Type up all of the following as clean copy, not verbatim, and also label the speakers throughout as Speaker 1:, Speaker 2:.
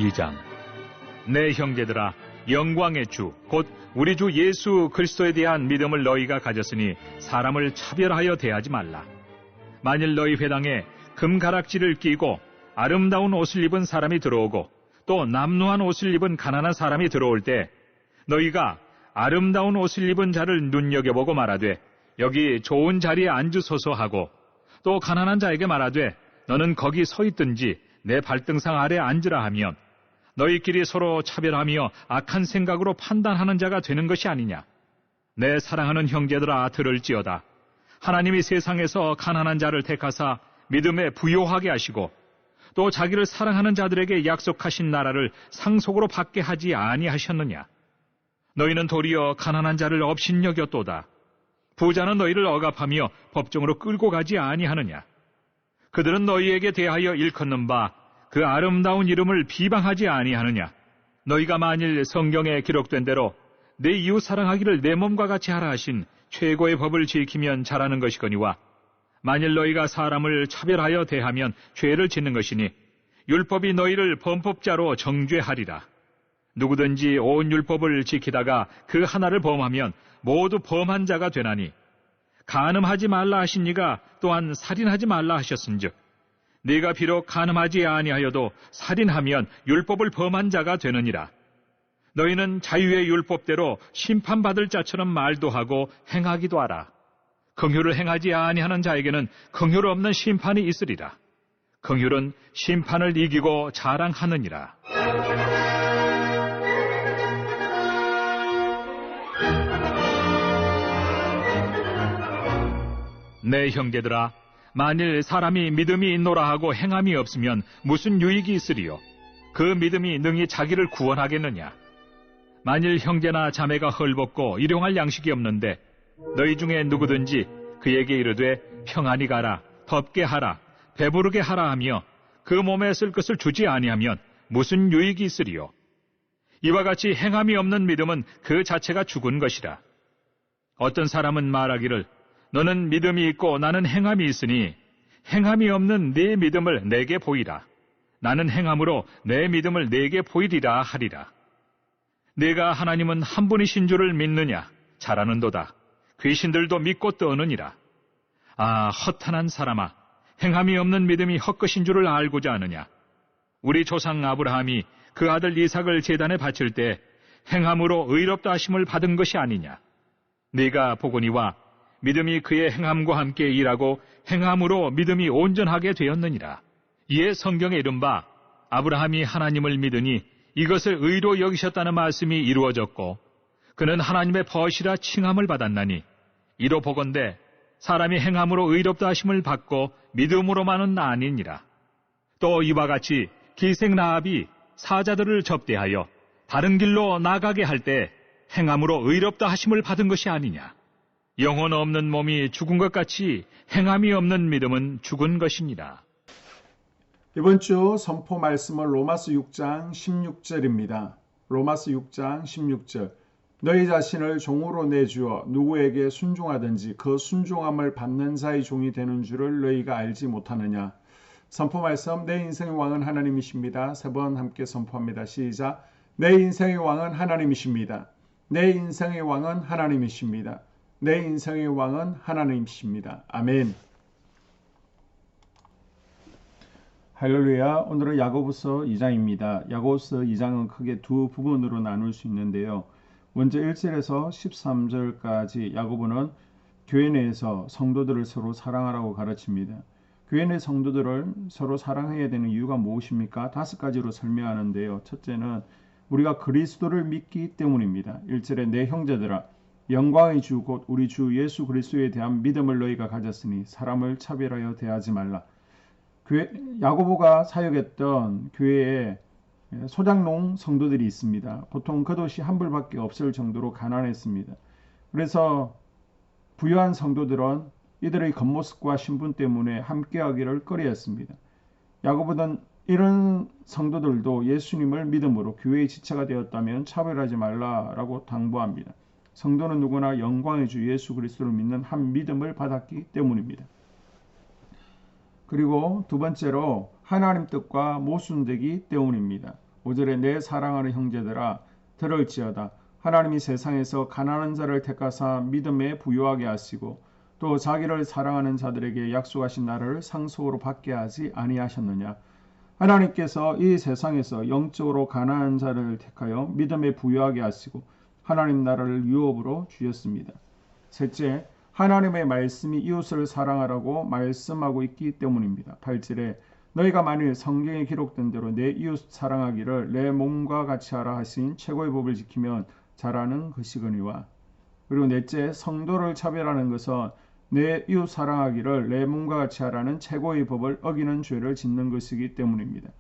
Speaker 1: 12장. 내 형제들아, 영광의 주, 곧 우리 주 예수 그리스도에 대한 믿음을 너희가 가졌으니 사람을 차별하여 대하지 말라. 만일 너희 회당에 금가락지를 끼고 아름다운 옷을 입은 사람이 들어오고 또 남루한 옷을 입은 가난한 사람이 들어올 때 너희가 아름다운 옷을 입은 자를 눈여겨보고 말하되 여기 좋은 자리에 앉으소서 하고 또 가난한 자에게 말하되 너는 거기 서 있든지 내 발등상 아래 앉으라 하면 너희끼리 서로 차별하며 악한 생각으로 판단하는 자가 되는 것이 아니냐. 내 사랑하는 형제들아, 들을지어다. 하나님이 세상에서 가난한 자를 택하사 믿음에 부요하게 하시고 또 자기를 사랑하는 자들에게 약속하신 나라를 상속으로 받게 하지 아니하셨느냐. 너희는 도리어 가난한 자를 업신여겼도다. 부자는 너희를 억압하며 법정으로 끌고 가지 아니하느냐. 그들은 너희에게 대하여 일컫는 바 그 아름다운 이름을 비방하지 아니하느냐. 너희가 만일 성경에 기록된 대로 내 이웃 사랑하기를 내 몸과 같이 하라 하신 최고의 법을 지키면 잘하는 것이거니와 만일 너희가 사람을 차별하여 대하면 죄를 짓는 것이니 율법이 너희를 범법자로 정죄하리라. 누구든지 온 율법을 지키다가 그 하나를 범하면 모두 범한 자가 되나니 간음하지 말라 하신 이가 또한 살인하지 말라 하셨은즉 네가 비록 간음하지 아니하여도 살인하면 율법을 범한 자가 되느니라. 너희는 자유의 율법대로 심판받을 자처럼 말도 하고 행하기도 하라. 긍휼을 행하지 아니하는 자에게는 긍휼 없는 심판이 있으리라. 긍휼은 심판을 이기고 자랑하느니라. 내 형제들아, 만일 사람이 믿음이 있노라 하고 행함이 없으면 무슨 유익이 있으리요? 그 믿음이 능히 자기를 구원하겠느냐? 만일 형제나 자매가 헐벗고 일용할 양식이 없는데 너희 중에 누구든지 그에게 이르되 평안히 가라, 덥게 하라, 배부르게 하라 하며 그 몸에 쓸 것을 주지 아니하면 무슨 유익이 있으리요? 이와 같이 행함이 없는 믿음은 그 자체가 죽은 것이라. 어떤 사람은 말하기를 너는 믿음이 있고 나는 행함이 있으니 행함이 없는 네 믿음을 내게 보이라. 나는 행함으로 내 믿음을 내게 보이리라 하리라. 네가 하나님은 한 분이신 줄을 믿느냐? 잘하는도다. 귀신들도 믿고 떠느니라. 아, 허탄한 사람아, 행함이 없는 믿음이 헛것인 줄을 알고자 하느냐? 우리 조상 아브라함이 그 아들 이삭을 제단에 바칠 때 행함으로 의롭다 하심을 받은 것이 아니냐? 네가 보거니와 믿음이 그의 행함과 함께 일하고 행함으로 믿음이 온전하게 되었느니라. 이에 성경에 이른바 아브라함이 하나님을 믿으니 이것을 의로 여기셨다는 말씀이 이루어졌고 그는 하나님의 벗이라 칭함을 받았나니 이로 보건대 사람이 행함으로 의롭다 하심을 받고 믿음으로만은 아니니라. 또 이와 같이 기생 라합이 사자들을 접대하여 다른 길로 나가게 할 때 행함으로 의롭다 하심을 받은 것이 아니냐. 영혼 없는 몸이 죽은 것 같이 행함이 없는 믿음은 죽은 것이니라.
Speaker 2: 이번 주 선포 말씀은 로마서 6장 16절입니다. 로마서 6장 16절. 너희 자신을 종으로 내주어 누구에게 순종하든지 그 순종함을 받는 자의 종이 되는 줄을 너희가 알지 못하느냐. 선포 말씀, 내 인생의 왕은 하나님이십니다. 세 번 함께 선포합니다. 시작. 내 인생의 왕은 하나님이십니다. 내 인생의 왕은 하나님이십니다. 내 인생의 왕은 하나님이십니다. 아멘. 할렐루야. 오늘은 야고보서 2장입니다. 야고보서 2장은 크게 두 부분으로 나눌 수 있는데요. 먼저 1절에서 13절까지 야고보는 교회 내에서 성도들을 서로 사랑하라고 가르칩니다. 교회 내 성도들을 서로 사랑해야 되는 이유가 무엇입니까? 5가지로 설명하는데요. 첫째는 우리가 그리스도를 믿기 때문입니다. 1절에 내 형제들아, 영광의 주 곧 우리 주 예수 그리스도에 대한 믿음을 너희가 가졌으니 사람을 차별하여 대하지 말라. 야고보가 사역했던 교회에 소장농 성도들이 있습니다. 보통 겉옷이 한 벌밖에 없을 정도로 가난했습니다. 그래서 부유한 성도들은 이들의 겉모습과 신분 때문에 함께하기를 꺼려했습니다. 야고보는 이런 성도들도 예수님을 믿음으로 교회의 지체가 되었다면 차별하지 말라라고 당부합니다. 성도는 누구나 영광의 주 예수 그리스도를 믿는 한 믿음을 받았기 때문입니다. 그리고 두 번째로 하나님 뜻과 모순되기 때문입니다. 5절에 내 사랑하는 형제들아 들을지어다. 하나님이 세상에서 가난한 자를 택하사 믿음에 부유하게 하시고 또 자기를 사랑하는 자들에게 약속하신 나라를 상속으로 받게 하지 아니하셨느냐. 하나님께서 이 세상에서 영적으로 가난한 자를 택하여 믿음에 부유하게 하시고 하나님 나라를 유업으로 주셨습니다. 셋째, 하나님의 말씀이 이웃을 사랑하라고 말씀하고 있기 때문입니다. 8절에 너희가 만일 성경에 기록된 대로 내 이웃 사랑하기를 내 몸과 같이 하라 하신 최고의 법을 지키면 잘하는 것이거니와. 그리고 넷째, 성도를 차별하는 것은 내 이웃 사랑하기를 내 몸과 같이 하라는 최고의 법을 어기는 죄를 짓는 것이기 때문입니다.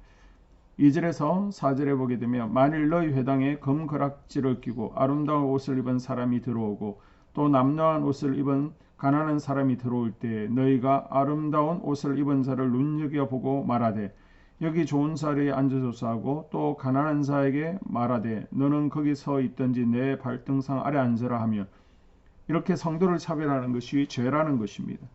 Speaker 2: 2절에서 4절에 보게 되면 만일 너희 회당에 금가락지를 끼고 아름다운 옷을 입은 사람이 들어오고 또 남노한 옷을 입은 가난한 사람이 들어올 때 너희가 아름다운 옷을 입은 자를 눈여겨보고 말하되 여기 좋은 자리에 앉아소서 하고 또 가난한 자에게 말하되 너는 거기 서 있든지 내 발등상 아래 앉으라 하며 이렇게 성도를 차별하는 것이 죄라는 것입니다.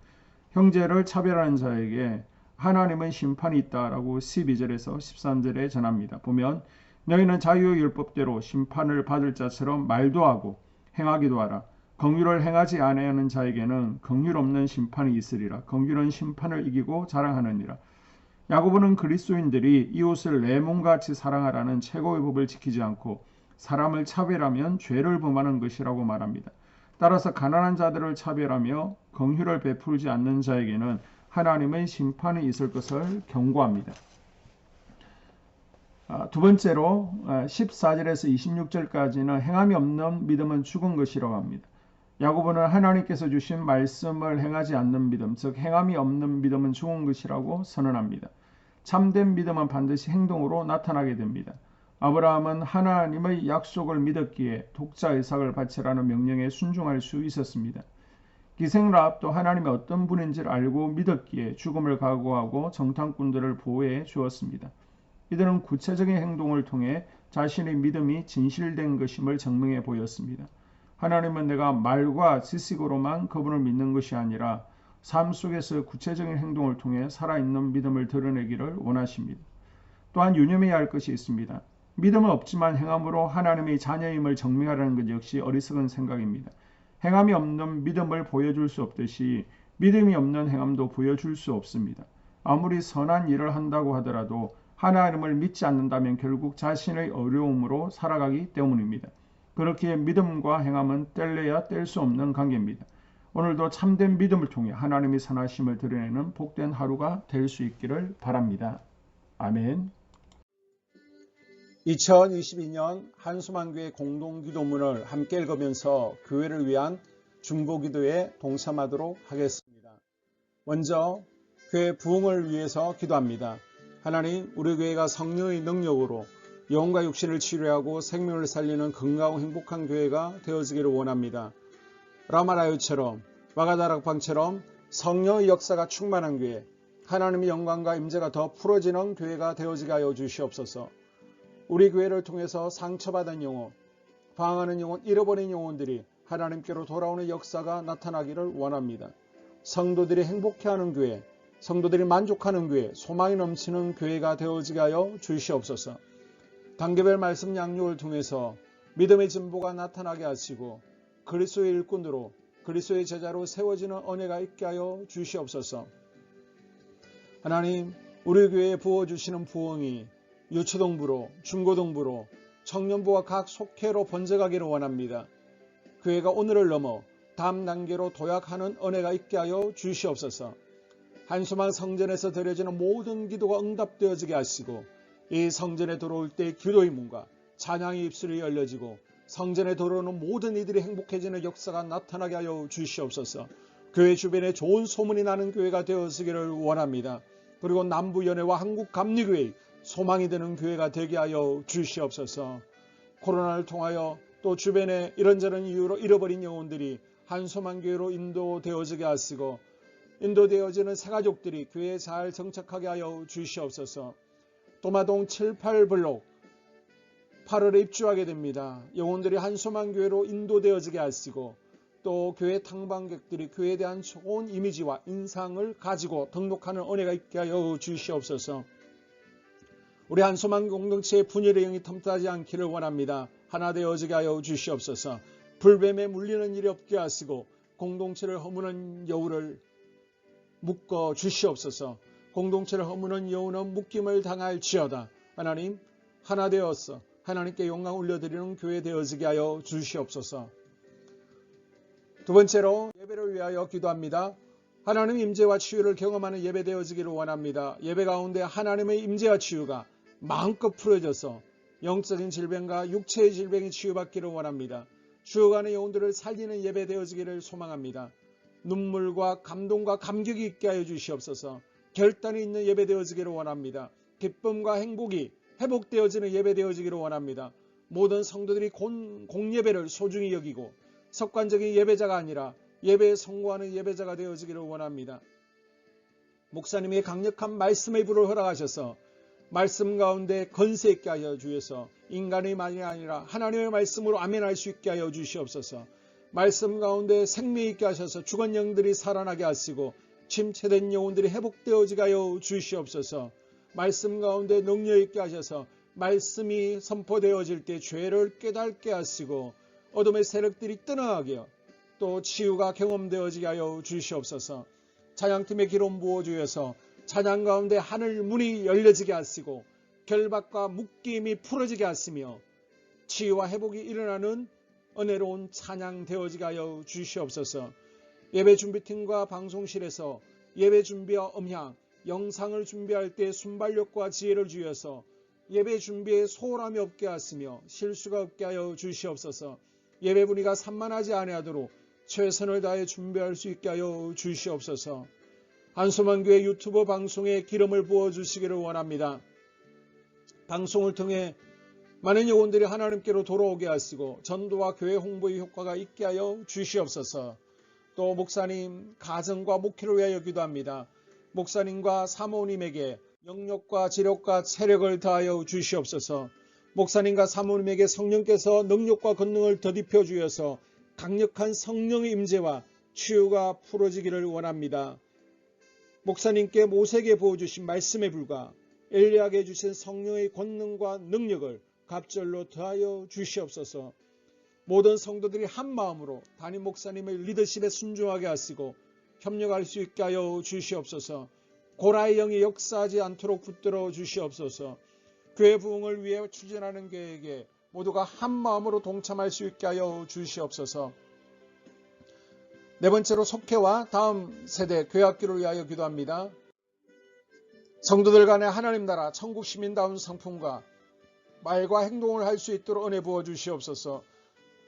Speaker 2: 형제를 차별하는 자에게 하나님은 심판이 있다라고 12절에서 13절에 전합니다. 보면 너희는 자유의 율법대로 심판을 받을 자처럼 말도 하고 행하기도 하라. 긍휼을 행하지 아니하는 자에게는 긍휼 없는 심판이 있으리라. 긍휼은 심판을 이기고 자랑하느니라. 야고보는 그리스도인들이 이웃을 내 몸같이 사랑하라는 최고의 법을 지키지 않고 사람을 차별하면 죄를 범하는 것이라고 말합니다. 따라서 가난한 자들을 차별하며 긍휼을 베풀지 않는 자에게는 하나님의 심판이 있을 것을 경고합니다. 두 번째로 14절에서 26절까지는 행함이 없는 믿음은 죽은 것이라고 합니다. 야고보는 하나님께서 주신 말씀을 행하지 않는 믿음, 즉 행함이 없는 믿음은 죽은 것이라고 선언합니다. 참된 믿음은 반드시 행동으로 나타나게 됩니다. 아브라함은 하나님의 약속을 믿었기에 독자 이삭을 바치라는 명령에 순종할 수 있었습니다. 기생라합도 하나님이 어떤 분인지를 알고 믿었기에 죽음을 각오하고 정탐꾼들을 보호해 주었습니다. 이들은 구체적인 행동을 통해 자신의 믿음이 진실된 것임을 증명해 보였습니다. 하나님은 내가 말과 지식으로만 그분을 믿는 것이 아니라 삶 속에서 구체적인 행동을 통해 살아있는 믿음을 드러내기를 원하십니다. 또한 유념해야 할 것이 있습니다. 믿음은 없지만 행함으로 하나님의 자녀임을 증명하라는 것 역시 어리석은 생각입니다. 행함이 없는 믿음을 보여줄 수 없듯이 믿음이 없는 행함도 보여줄 수 없습니다. 아무리 선한 일을 한다고 하더라도 하나님을 믿지 않는다면 결국 자신의 어려움으로 살아가기 때문입니다. 그렇기에 믿음과 행함은 뗄래야 뗄 수 없는 관계입니다. 오늘도 참된 믿음을 통해 하나님의 선하심을 드러내는 복된 하루가 될 수 있기를 바랍니다. 아멘.
Speaker 3: 2022년 한수만교회 공동기도문을 함께 읽으면서 교회를 위한 중보기도에 동참하도록 하겠습니다. 먼저 교회 부흥을 위해서 기도합니다. 하나님, 우리 교회가 성령의 능력으로 영과 육신을 치료하고 생명을 살리는 건강하고 행복한 교회가 되어지기를 원합니다. 라마라유처럼 마가다락방처럼 성령의 역사가 충만한 교회, 하나님의 영광과 임재가 더 풀어지는 교회가 되어지게 하여 주시옵소서. 우리 교회를 통해서 상처받은 영혼, 방황하는 영혼, 잃어버린 영혼들이 하나님께로 돌아오는 역사가 나타나기를 원합니다. 성도들이 행복해하는 교회, 성도들이 만족하는 교회, 소망이 넘치는 교회가 되어지게 하여 주시옵소서. 단계별 말씀 양육을 통해서 믿음의 진보가 나타나게 하시고 그리스도의 일꾼으로 그리스도의 제자로 세워지는 은혜가 있게 하여 주시옵소서. 하나님, 우리 교회에 부어주시는 부흥이 유초등부로, 중고등부로, 청년부와 각 속회로 번져가기를 원합니다. 교회가 오늘을 넘어 다음 단계로 도약하는 은혜가 있게 하여 주시옵소서. 한수만 성전에서 드려지는 모든 기도가 응답되어지게 하시고 이 성전에 들어올 때 기도의 문과 찬양의 입술이 열려지고 성전에 들어오는 모든 이들이 행복해지는 역사가 나타나게 하여 주시옵소서. 교회 주변에 좋은 소문이 나는 교회가 되어지기를 원합니다. 그리고 남부연회와 한국감리교회의 소망이 되는 교회가 되게 하여 주시옵소서. 코로나를 통하여 또 주변에 이런저런 이유로 잃어버린 영혼들이 한소만교회로 인도되어지게 하시고 인도되어지는 새가족들이 교회에 잘 정착하게 하여 주시옵소서. 도마동 7, 8블록 8월에 입주하게 됩니다. 영혼들이 한소만교회로 인도되어지게 하시고 또 교회 탕방객들이 교회에 대한 좋은 이미지와 인상을 가지고 등록하는 은혜가 있게 하여 주시옵소서. 우리 한소망 공동체의 분열의 영이 텀타지 않기를 원합니다. 하나 되어지게 하여 주시옵소서. 불뱀에 물리는 일이 없게 하시고 공동체를 허무는 여우를 묶어 주시옵소서. 공동체를 허무는 여우는 묶임을 당할지어다. 하나님, 하나 되어서 하나님께 영광 올려드리는 교회 되어지게 하여 주시옵소서. 두 번째로 예배를 위하여 기도합니다. 하나님 임재와 치유를 경험하는 예배 되어지기를 원합니다. 예배 가운데 하나님의 임재와 치유가 마음껏 풀어져서 영적인 질병과 육체의 질병이 치유받기를 원합니다. 죽어가는 영혼들을 살리는 예배 되어지기를 소망합니다. 눈물과 감동과 감격이 있게 하여 주시옵소서. 결단이 있는 예배 되어지기를 원합니다. 기쁨과 행복이 회복되어지는 예배 되어지기를 원합니다. 모든 성도들이 공예배를 소중히 여기고 석관적인 예배자가 아니라 예배에 성공하는 예배자가 되어지기를 원합니다. 목사님의 강력한 말씀의 불을 허락하셔서 말씀 가운데 건세 있게 하여 주셔서 인간의 말이 아니라 하나님의 말씀으로 아멘할 수 있게 하여 주시옵소서. 말씀 가운데 생명 있게 하셔서 죽은 영들이 살아나게 하시고 침체된 영혼들이 회복되어지게 하여 주시옵소서. 말씀 가운데 능력 있게 하셔서 말씀이 선포되어질 때 죄를 깨닫게 하시고 어둠의 세력들이 떠나가게 또 치유가 경험되어지게 하여 주시옵소서. 찬양팀의 기름 부어주셔서 찬양 가운데 하늘 문이 열려지게 하시고 결박과 묶임이 풀어지게 하시며 치유와 회복이 일어나는 은혜로운 찬양 되어지게 하여 주시옵소서. 예배 준비팀과 방송실에서 예배 준비와 음향, 영상을 준비할 때 순발력과 지혜를 주셔서 예배 준비에 소홀함이 없게 하시며 실수가 없게 하여 주시옵소서. 예배 분위기가 산만하지 아니하도록 최선을 다해 준비할 수 있게 하여 주시옵소서. 한소망교회 유튜브 방송에 기름을 부어주시기를 원합니다. 방송을 통해 많은 영혼들이 하나님께로 돌아오게 하시고 전도와 교회 홍보의 효과가 있게 하여 주시옵소서. 또 목사님 가정과 목회를 위하여 기도합니다. 목사님과 사모님에게 영력과 지력과 체력을 다하여 주시옵소서. 목사님과 사모님에게 성령께서 능력과 권능을 더딥혀 주셔서 강력한 성령의 임재와 치유가 풀어지기를 원합니다. 목사님께 모세에게 부어주신 말씀에 불과 엘리야에게 주신 성령의 권능과 능력을 갑절로 더하여 주시옵소서. 모든 성도들이 한 마음으로 담임 목사님의 리더십에 순종하게 하시고 협력할 수 있게 하여 주시옵소서. 고라의 영이 역사하지 않도록 붙들어 주시옵소서. 교회 부흥을 위해 추진하는 계획에 모두가 한 마음으로 동참할 수 있게 하여 주시옵소서. 네 번째로 속회와 다음 세대 교회학교를 위하여 기도합니다. 성도들 간의 하나님 나라 천국 시민다운 성품과 말과 행동을 할 수 있도록 은혜 부어 주시옵소서.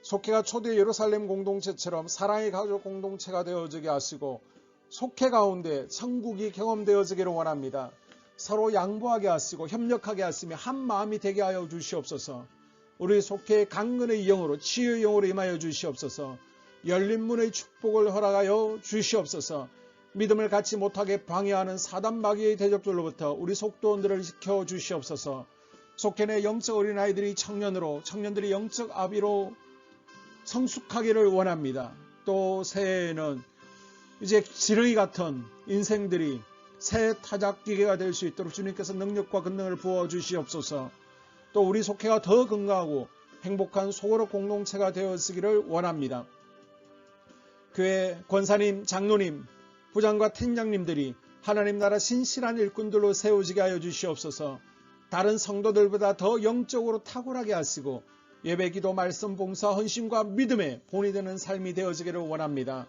Speaker 3: 속회가 초대 예루살렘 공동체처럼 사랑의 가족 공동체가 되어지게 하시고 속회 가운데 천국이 경험되어지기를 원합니다. 서로 양보하게 하시고 협력하게 하시며 한 마음이 되게 하여 주시옵소서. 우리 속회의 강건의 영으로 치유의 영으로 임하여 주시옵소서. 열린 문의 축복을 허락하여 주시옵소서. 믿음을 갖지 못하게 방해하는 사단 마귀의 대적들로부터 우리 속도원들을 지켜 주시옵소서. 속회 내 영적 어린아이들이 청년들이 영적 아비로 성숙하기를 원합니다. 또 새해에는 이제 지렁이 같은 인생들이 새 타작기계가 될 수 있도록 주님께서 능력과 권능을 부어 주시옵소서. 또 우리 속회가 더 건강하고 행복한 소그룹 공동체가 되었기를 원합니다. 교회 권사님, 장로님, 부장과 팀장님들이 하나님 나라 신실한 일꾼들로 세워지게 하여 주시옵소서. 다른 성도들보다 더 영적으로 탁월하게 하시고 예배기도 말씀 봉사 헌신과 믿음에 본이 되는 삶이 되어지기를 원합니다.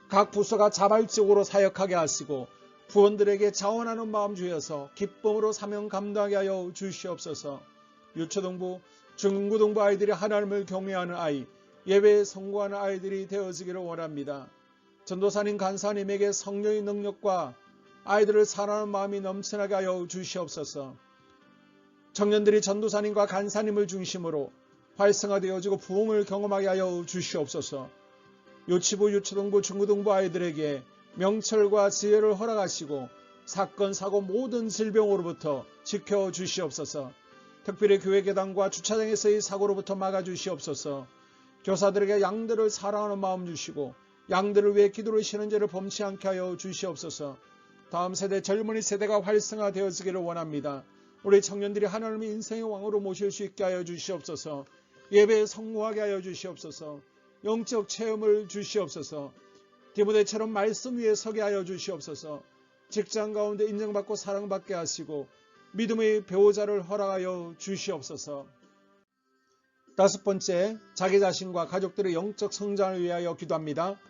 Speaker 3: 각 부서가 자발적으로 사역하게 하시고 부원들에게 자원하는 마음 주셔서 기쁨으로 사명 감당하게 하여 주시옵소서. 유초등부, 중고등부 아이들이 하나님을 경외하는 아이, 예배에 성공하는 아이들이 되어지기를 원합니다. 전도사님, 간사님에게 성령의 능력과 아이들을 사랑하는 마음이 넘쳐나게 하여 주시옵소서. 청년들이 전도사님과 간사님을 중심으로 활성화되어지고 부흥을 경험하게 하여 주시옵소서. 유치부, 유초등부, 중고등부 아이들에게 명철과 지혜를 허락하시고 사건, 사고 모든 질병으로부터 지켜주시옵소서. 특별히 교회 계단과 주차장에서의 사고로부터 막아주시옵소서. 교사들에게 양들을 사랑하는 마음 주시고 양들을 위해 기도를 쉬는 죄를 범치 않게 하여 주시옵소서. 다음 세대 젊은이 세대가 활성화되어지기를 원합니다. 우리 청년들이 하나님의 인생의 왕으로 모실 수 있게 하여 주시옵소서. 예배에 성공하게 하여 주시옵소서. 영적 체험을 주시옵소서. 디모데처럼 말씀 위에 서게 하여 주시옵소서. 직장 가운데 인정받고 사랑받게 하시고 믿음의 배우자를 허락하여 주시옵소서. 다섯 번째, 자기 자신과 가족들의 영적 성장을 위하여 기도합니다.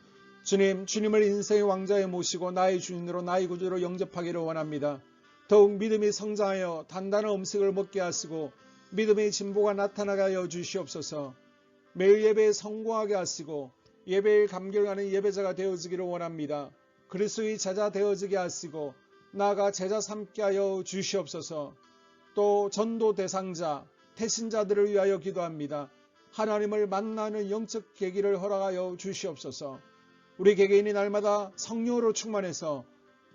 Speaker 3: 주님, 주님을 인생의 왕자에 모시고 나의 주인으로 나의 구주로 영접하기를 원합니다. 더욱 믿음이 성장하여 단단한 음식을 먹게 하시고 믿음의 진보가 나타나게 하여 주시옵소서. 매일 예배에 성공하게 하시고 예배에 감격하는 예배자가 되어지기를 원합니다. 그리스도의 제자 되어지게 하시고 나아가 제자 삼게 하여 주시옵소서. 또 전도 대상자, 태신자들을 위하여 기도합니다. 하나님을 만나는 영적 계기를 허락하여 주시옵소서. 우리 개개인이 날마다 성령으로 충만해서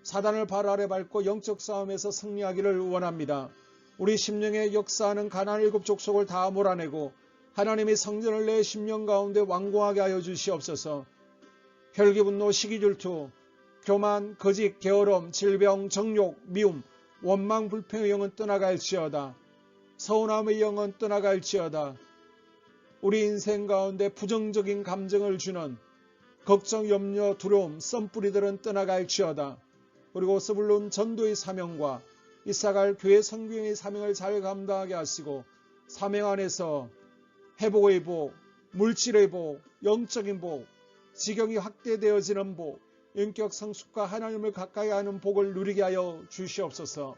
Speaker 3: 사단을 발 아래 밟고 영적 싸움에서 승리하기를 원합니다. 우리 심령에 역사하는 가나안 7족속을 다 몰아내고 하나님의 성전을 내 심령 가운데 완공하게 하여 주시옵소서. 혈기, 분노, 시기, 질투, 교만, 거짓, 게으름, 질병, 정욕, 미움, 원망, 불평의 영은 떠나갈지어다. 서운함의 영은 떠나갈지어다. 우리 인생 가운데 부정적인 감정을 주는 걱정, 염려, 두려움, 썸뿌리들은 떠나갈지어다. 그리고 스불론 전도의 사명과 이사갈 교회 성경의 사명을 잘 감당하게 하시고 사명 안에서 회복의 복, 물질의 복, 영적인 복, 지경이 확대되어지는 복, 인격 성숙과 하나님을 가까이 하는 복을 누리게 하여 주시옵소서.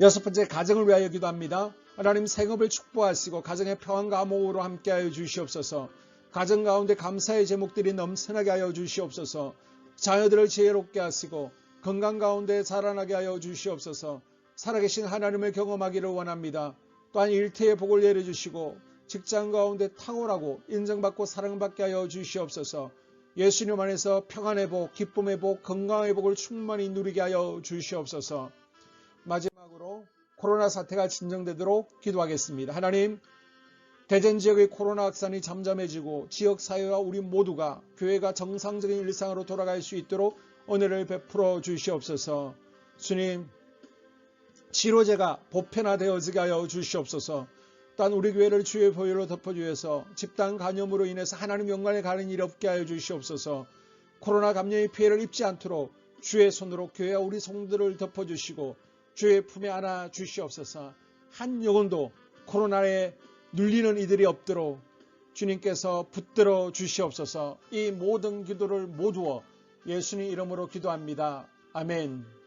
Speaker 3: 여섯 번째, 가정을 위하여 기도합니다. 하나님 생업을 축복하시고 가정의 평안과 암호로 함께하여 주시옵소서. 가정 가운데 감사의 제목들이 넘쳐나게 하여 주시옵소서. 자녀들을 지혜롭게 하시고 건강 가운데 자라나게 하여 주시옵소서. 살아계신 하나님을 경험하기를 원합니다. 또한 일태의 복을 내려주시고 직장 가운데 탁월하고 인정받고 사랑받게 하여 주시옵소서. 예수님 안에서 평안의 복, 기쁨의 복, 건강의 복을 충만히 누리게 하여 주시옵소서. 마지막으로 코로나 사태가 진정되도록 기도하겠습니다. 하나님, 대전 지역의 코로나 확산이 잠잠해지고 지역사회와 우리 모두가 교회가 정상적인 일상으로 돌아갈 수 있도록 은혜를 베풀어 주시옵소서. 주님, 치료제가 보편화되어지게 하여 주시옵소서. 또한 우리 교회를 주의 보혈로 덮어주셔서 집단 감염으로 인해서 하나님 영광에 가는 일 없게 하여 주시옵소서. 코로나 감염의 피해를 입지 않도록 주의 손으로 교회와 우리 성도들을 덮어주시고 주의 품에 안아 주시옵소서. 한 영혼도 코로나에 눌리는 이들이 없도록 주님께서 붙들어 주시옵소서. 이 모든 기도를 모두어 예수님 이름으로 기도합니다. 아멘.